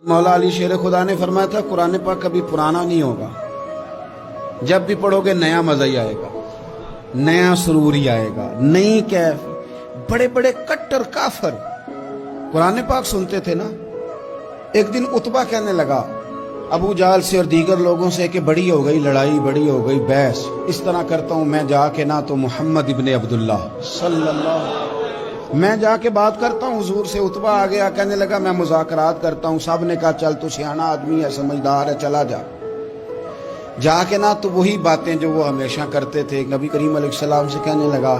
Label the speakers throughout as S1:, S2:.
S1: मौला अली शेर खुदा ने फरमाया था कुरान पाक कभी पुराना नहीं होगा, जब भी पढ़ोगे नया मजा ही आएगा, नया सुरूर ही आएगा, नई कैफ। बड़े बड़े कट्टर काफर कुरान पाक सुनते थे ना। एक दिन उतबा कहने लगा अबू जाल से और दीगर लोगों से कि बड़ी हो गई लड़ाई, बड़ी हो गई बहस, इस तरह करता हूं मैं जाके ना तो मोहम्मद इब्ने अब्दुल्ला सल्लल्लाहु, मैं जाके बात करता हूं हुजूर से। उतबा आ गया, कहने लगा मैं मुज़ाकरात करता हूं। सब ने कहा चल, तो सियाना आदमी है, समझदार है, चला जा। जाके ना तो वही बातें जो वो हमेशा करते थे। नबी करीम अलैहिस्सलाम से कहने लगा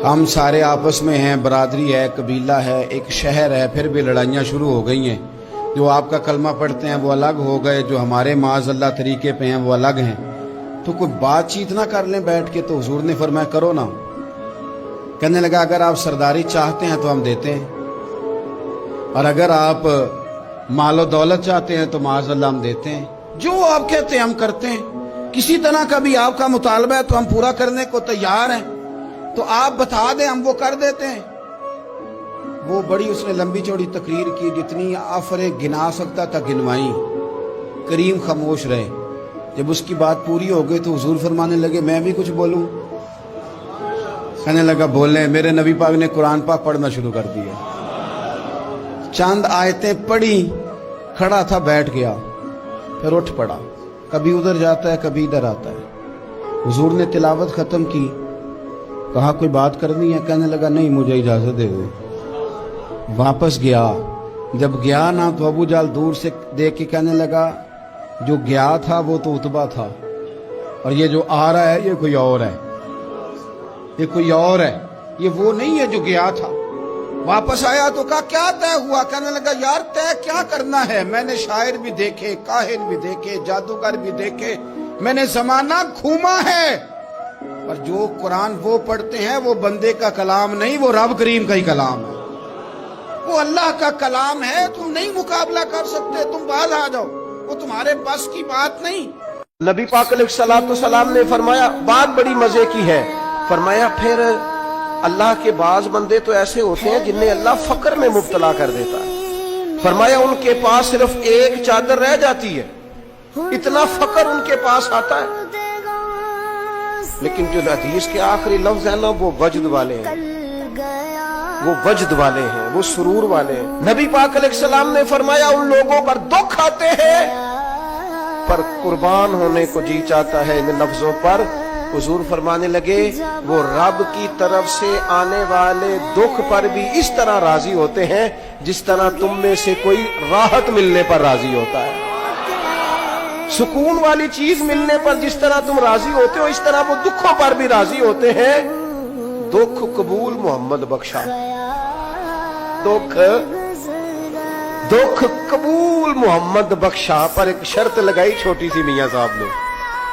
S1: हम सारे आपस में हैं, बरादरी है, कबीला है, एक शहर है, फिर भी लड़ाइयाँ शुरू हो गई हैं। जो आपका कलमा पढ़ते हैं वो अलग हो गए, जो हमारे माज़अल्लाह तरीके पे हैं वो अलग हैं। तो कोई बातचीत ना कर लें बैठ के। तो हुजूर ने फरमाया करो ना। कहने लगा अगर आप सरदारी चाहते हैं तो हम देते हैं, और अगर आप मालो दौलत चाहते हैं तो माज़अल्लाह हम देते हैं। जो आप कहते हैं हम करते हैं। किसी तरह का भी आपका मुतालबा है तो हम पूरा करने को तैयार हैं, तो आप बता दें हम वो कर देते हैं। वो बड़ी उसने लंबी चौड़ी तकरीर की, जितनी आफरे गिना सकता था गिनवाई। करीम खामोश रहे। जब उसकी बात पूरी हो गई तो हुजूर फरमाने लगे मैं भी कुछ बोलूं। कहने लगा बोले। मेरे नबी पाक ने कुरान पाक पढ़ना शुरू कर दिया। चंद आयतें पढ़ी, खड़ा था, बैठ गया, फिर उठ पड़ा। कभी उधर जाता है, कभी इधर आता है। हुजूर ने तिलावत खत्म की, कहा कोई बात करनी है? कहने लगा नहीं, मुझे इजाजत दे दो। वापस गया। जब गया ना तो अबू जाल दूर से देख के कहने लगा जो गया था वो तो उतबा था, और ये जो आ रहा है ये कोई और है, ये कोई और है, ये वो नहीं है जो गया था। वापस आया तो कहा क्या तय हुआ? कहने लगा यार तय क्या करना है, मैंने शायर भी देखे, काहिन भी देखे, जादूगर भी देखे, मैंने जमाना घूमा है, और जो कुरान वो पढ़ते हैं वो बंदे का कलाम नहीं, वो रब करीम का ही कलाम है, वो अल्लाह का कलाम है। तुम नहीं मुकाबला कर सकते, तुम बाहर आ जाओ, वो तुम्हारे पास की बात नहीं।
S2: नबी पाक अलैहिस्सलाम ने फरमाया बात बड़ी मजे की है। फरमाया फिर अल्लाह के बाज बंदे तो ऐसे होते हैं जिन्हें अल्लाह फक्र में मुब्तला कर देता है। फरमाया उनके पास सिर्फ एक चादर रह जाती है, इतना फक्र उनके पास आता है। लेकिन जो हदीस के आखिरी लफ्ज है ना, वो वजद वाले हैं, वो वजद वाले हैं, वो सुरूर वाले हैं। नबी पाक अलैहिस्सलाम ने फरमाया उन लोगों पर दुख आते हैं पर कुर्बान होने को जी चाहता है। इन लफ्जों पर हुजूर फरमाने लगे वो रब की तरफ से आने वाले दुख पर भी इस तरह राजी होते हैं जिस तरह तुम में से कोई राहत मिलने पर राजी होता है। सुकून वाली चीज मिलने पर जिस तरह तुम राजी होते हो, इस तरह वो दुखों पर भी राजी होते हैं। दुख कबूल मोहम्मद बख्शा, दुख कबूल मोहम्मद बख्शा, पर एक शर्त लगाई छोटी सी मियां साहब ने।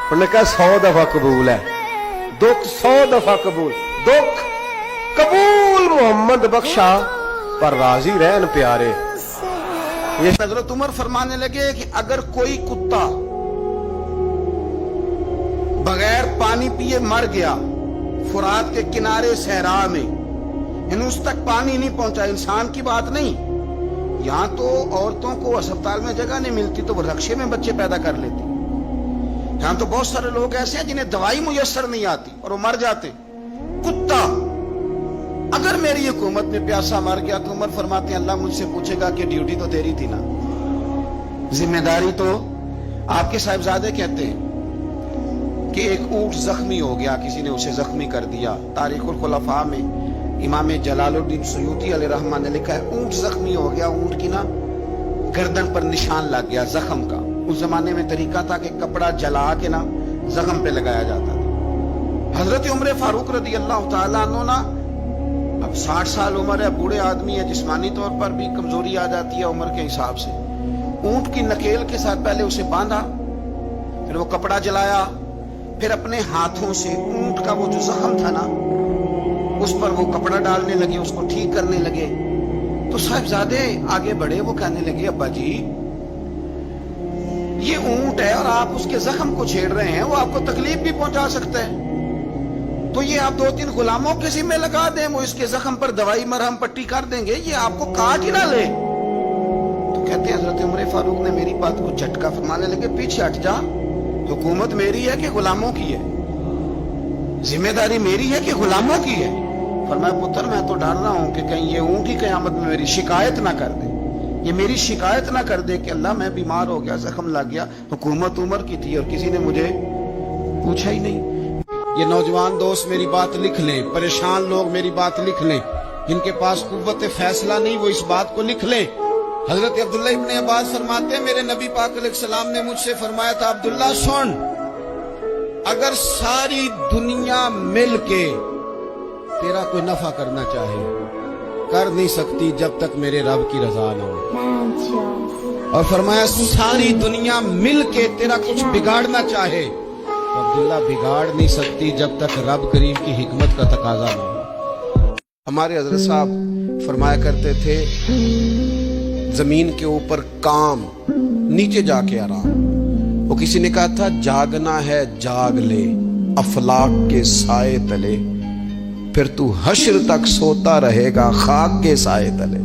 S2: उन्होंने कहा 100 दफा कबूल है, दुख 100 दफा कबूल, दुख कबूल मोहम्मद बख्शा, पर राजी रहन प्यारे। ये
S1: हजरत उमर फरमाने लगे कि अगर कोई कुत्ता बगैर पानी पिए मर गया फुरात के किनारे सहरा में, उस तक पानी नहीं पहुंचा, इंसान की बात नहीं, यहां तो औरतों को अस्पताल में जगह नहीं मिलती तो वो रक्शे में बच्चे पैदा कर लेती। यहां तो बहुत सारे लोग ऐसे हैं जिन्हें दवाई मुयस्सर नहीं आती और वो मर जाते। कुत्ता अगर मेरी हुकूमत में प्यासा मर गया तो उमर फरमाते हैं अल्लाह मुझसे पूछेगा कि ड्यूटी तो तेरी थी ना, जिम्मेदारी तो आपके साहिबजादे कहते हैं कि एक ऊंट जख्मी हो गया, किसी ने उसे जख्मी कर दिया। तारीखुल खुलफा में इमाम जलालुद्दीन सुयूती अलैहिर्रहमान ने लिखा है ऊंट जख्मी हो गया, ऊंट की ना गर्दन पर निशान लग गया जख्म का। उस जमाने में तरीका था कि कपड़ा जला के ना जख्म पे लगाया जाता था। हजरत उमर फारूक रदी अल्लाह तआला अन्हु ना, अब 60 साल उम्र है, बूढ़े आदमी है, जिस्मानी तौर पर भी कमजोरी आ जाती है उम्र के हिसाब से। ऊंट की नकेल के साथ पहले उसे बांधा, फिर वो कपड़ा जलाया, फिर अपने हाथों से ऊंट का वो जो जख्म था ना उस पर वो कपड़ा डालने लगे, उसको ठीक करने लगे। तो साहिबजादे आगे बढ़े, वो कहने लगे अब्बा जी ये ऊंट है और आप उसके जख्म को छेड़ रहे हैं, वो आपको तकलीफ भी पहुंचा सकता है, तो ये आप 2-3 गुलामों के जिम्मे लगा दें, वो इसके जख्म पर दवाई मरहम पट्टी कर देंगे, ये आपको काट ही ना ले। तो कहते हैं हजरत उमर फारूक ने मेरी बात को झटका फरमाने लगे, पीछे हट जा, हुकूमत मेरी है कि गुलामों की है, जिम्मेदारी मेरी है कि गुलामों की है। फरमाया पुत्र मैं तो डर रहा हूं कि कहीं ये ऊंट की कयामत में मेरी शिकायत ना कर दे, ये मेरी शिकायत ना कर दे कि अल्लाह मैं बीमार हो गया, जख्म लग गया, हुकूमत उमर की थी और किसी ने मुझे पूछा ही नहीं। ये नौजवान दोस्त मेरी बात लिख लें, परेशान लोग मेरी बात लिख लें, जिनके पास कुव्वत फैसला नहीं वो इस बात को लिख लें। हजरत अब्दुल्ला इब्न अब्बास फरमाते हैं मेरे नबी पाक अलैहिस्सलाम ने मुझसे फरमाया था, अब्दुल्ला सुन, अगर सारी दुनिया मिल के तेरा कोई नफा करना चाहे कर नहीं सकती जब तक मेरे रब की रजा ना हो। और फरमाया सारी दुनिया मिल के तेरा कुछ बिगाड़ना चाहे तो अब्दुल्ला बिगाड़ नहीं सकती जब तक रब करीम की हिकमत का तकाजा ना हो। हमारे हजरत साहब फरमाया करते थे जमीन के ऊपर काम, नीचे जाके आराम। वो किसी ने कहा था जागना है जाग ले अफलाक के साए तले, फिर तू हश्र तक सोता रहेगा खाक के साए तले।